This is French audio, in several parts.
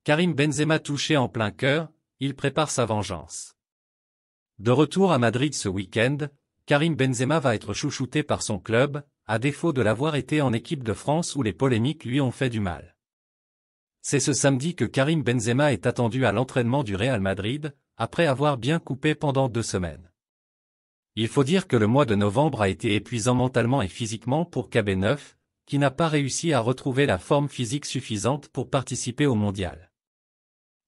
Karim Benzema touché en plein cœur, il prépare sa vengeance. De retour à Madrid ce week-end, Karim Benzema va être chouchouté par son club, à défaut de l'avoir été en équipe de France où les polémiques lui ont fait du mal. C'est ce samedi que Karim Benzema est attendu à l'entraînement du Real Madrid, après avoir bien coupé pendant 2 semaines. Il faut dire que le mois de novembre a été épuisant mentalement et physiquement pour KB9, qui n'a pas réussi à retrouver la forme physique suffisante pour participer au mondial.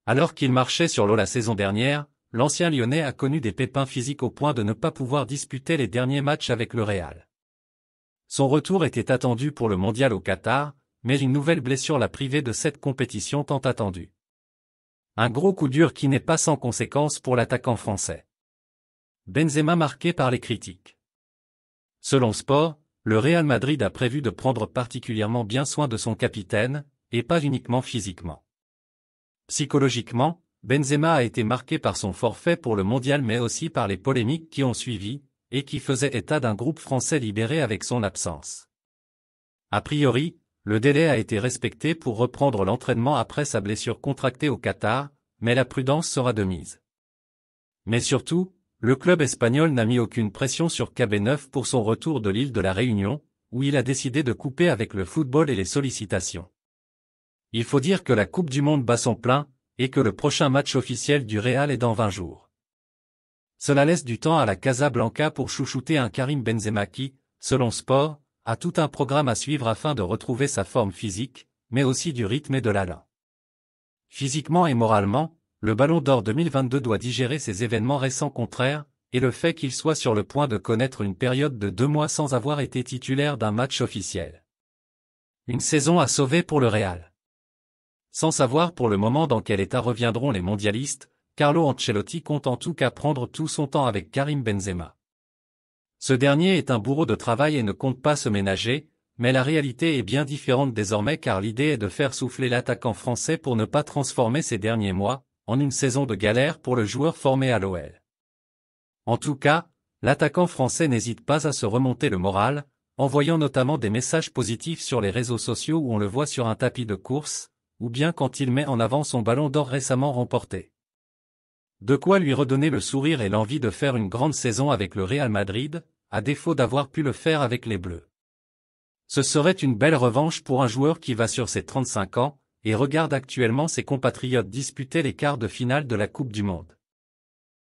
Alors qu'il marchait sur l'eau la saison dernière, l'ancien Lyonnais a connu des pépins physiques au point de ne pas pouvoir disputer les derniers matchs avec le Real. Son retour était attendu pour le mondial au Qatar, mais une nouvelle blessure l'a privé de cette compétition tant attendue. Un gros coup dur qui n'est pas sans conséquence pour l'attaquant français. Benzema marqué par les critiques. Selon Sport, le Real Madrid a prévu de prendre particulièrement bien soin de son capitaine, et pas uniquement physiquement. Psychologiquement, Benzema a été marqué par son forfait pour le mondial mais aussi par les polémiques qui ont suivi, et qui faisaient état d'un groupe français libéré avec son absence. A priori, le délai a été respecté pour reprendre l'entraînement après sa blessure contractée au Qatar, mais la prudence sera de mise. Mais surtout, le club espagnol n'a mis aucune pression sur KB9 pour son retour de l'île de la Réunion, où il a décidé de couper avec le football et les sollicitations. Il faut dire que la Coupe du Monde bat son plein, et que le prochain match officiel du Real est dans 20 jours. Cela laisse du temps à la Casablanca pour chouchouter un Karim Benzema qui, selon Sport, a tout un programme à suivre afin de retrouver sa forme physique, mais aussi du rythme et de l'allant. Physiquement et moralement, le Ballon d'Or 2022 doit digérer ces événements récents contraires, et le fait qu'il soit sur le point de connaître une période de 2 mois sans avoir été titulaire d'un match officiel. Une saison à sauver pour le Real. Sans savoir pour le moment dans quel état reviendront les mondialistes, Carlo Ancelotti compte en tout cas prendre tout son temps avec Karim Benzema. Ce dernier est un bourreau de travail et ne compte pas se ménager, mais la réalité est bien différente désormais car l'idée est de faire souffler l'attaquant français pour ne pas transformer ces derniers mois en une saison de galère pour le joueur formé à l'OL. En tout cas, l'attaquant français n'hésite pas à se remonter le moral, envoyant notamment des messages positifs sur les réseaux sociaux où on le voit sur un tapis de course, ou bien quand il met en avant son Ballon d'Or récemment remporté. De quoi lui redonner le sourire et l'envie de faire une grande saison avec le Real Madrid, à défaut d'avoir pu le faire avec les Bleus. Ce serait une belle revanche pour un joueur qui va sur ses 35 ans, et regarde actuellement ses compatriotes disputer les quarts de finale de la Coupe du Monde.